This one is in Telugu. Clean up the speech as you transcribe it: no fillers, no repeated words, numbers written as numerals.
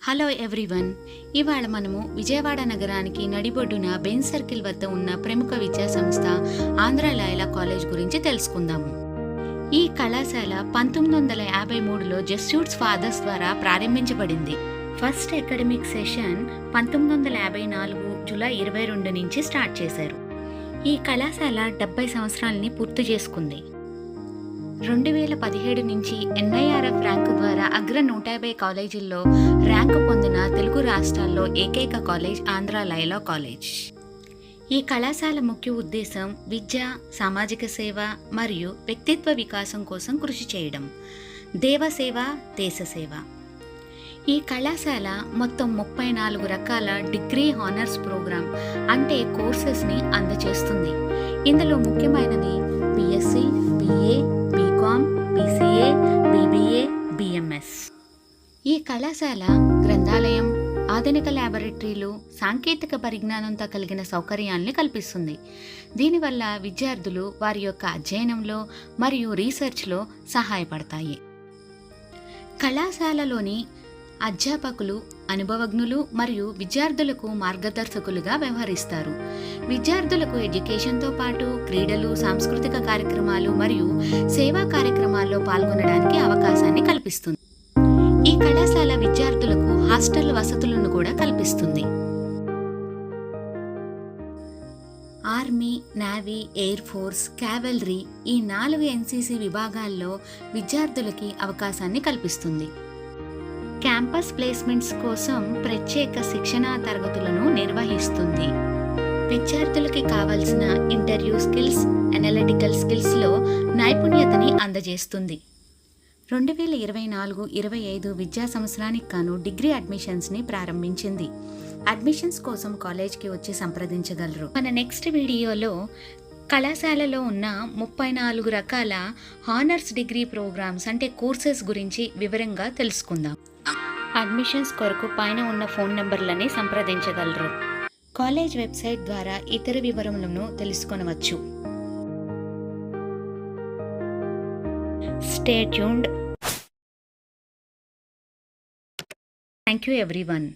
Hello everyone. ఇవాళ మనము విజయవాడ నగరానికి నడిబొడ్డున బెన్ సర్కిల్ వద్ద ఉన్న ప్రముఖ విద్యా సంస్థ ఆంధ్ర లయలా కాలేజ్ గురించి తెలుసుకుందాము. ఈ కళాశాల 1953లో జెస్యూట్స్ ఫాదర్స్ ద్వారా ప్రారంభించబడింది. ఫస్ట్ అకాడమిక్ సెషన్ 1954 జూలై 22 నుంచి స్టార్ట్ చేశారు. ఈ కళాశాల 70 సంవత్సరాలని పూర్తి చేసుకుంది. 2017 నుంచి NIRF ర్యాంకు ద్వారా అగ్ర 150 కాలేజీల్లో ర్యాంకు పొందిన తెలుగు రాష్ట్రాల్లో ఏకైక కాలేజ్ ఆంధ్ర లయలా కాలేజ్. ఈ కళాశాల ముఖ్య ఉద్దేశం విద్య, సామాజిక సేవ మరియు వ్యక్తిత్వ వికాసం కోసం కృషి చేయడం. దేవసేవ, దేశసేవ. ఈ కళాశాల మొత్తం 34 రకాల డిగ్రీ హానర్స్ ప్రోగ్రామ్ అంటే కోర్సెస్ని అందజేస్తుంది. ఇందులో ముఖ్యమైనది BSc, BA, BCom, BCA, BBA, BMS. ఈ కళాశాల గ్రంథాలయం, ఆధునిక ల్యాబొరేటరీలు, సాంకేతిక పరిజ్ఞానంతో కలిగిన సౌకర్యాల్ని కల్పిస్తుంది. దీనివల్ల విద్యార్థులు వారి యొక్క అధ్యయనంలో మరియు రీసెర్చ్లో సహాయపడతాయి. కళాశాలలోని అధ్యాపకులు అనుభవజ్ఞులు మరియు విద్యార్థులకు మార్గదర్శకులుగా వ్యవహరిస్తారు. విద్యార్థులకు ఎడ్యుకేషన్తో పాటు క్రీడలు, సాంస్కృతిక కార్యక్రమాలు మరియు సేవా కార్యక్రమాల్లో పాల్గొనడానికి అవకాశాన్ని కల్పిస్తుంది. ఈ కళాశాల విద్యార్థులకు హాస్టల్ వసతులను కూడా కల్పిస్తుంది. Army, navy, air force, cavalry ఈ 4 NCC విభాగాల్లో విద్యార్థులకి అవకాశాన్ని కల్పిస్తుంది. క్యాంపస్ ప్లేస్మెంట్స్ కోసం ప్రత్యేక శిక్షణా తరగతులను నిర్వహిస్తుంది. విద్యార్థులకి కావలసిన ఇంటర్వ్యూ స్కిల్స్, అనలిటికల్ స్కిల్స్లో నైపుణ్యతని అందజేస్తుంది. 2024-25 విద్యా సంవత్సరానికి గాను డిగ్రీ అడ్మిషన్స్ని ప్రారంభించింది. అడ్మిషన్స్ కోసం కాలేజ్కి వచ్చి సంప్రదించగలరు. మన నెక్స్ట్ వీడియోలో కళాశాలలో ఉన్న 34 రకాల హానర్స్ డిగ్రీ ప్రోగ్రామ్స్ అంటే కోర్సెస్ గురించి వివరంగా తెలుసుకుందాం. అడ్మిషన్స్ కొరకు పైన ఉన్న ఫోన్ నెంబర్లని సంప్రదించగలరు. కాలేజ్ వెబ్సైట్ ద్వారా ఇతర వివరములను తెలుసుకొనవచ్చు. Stay tuned. Thank you everyone.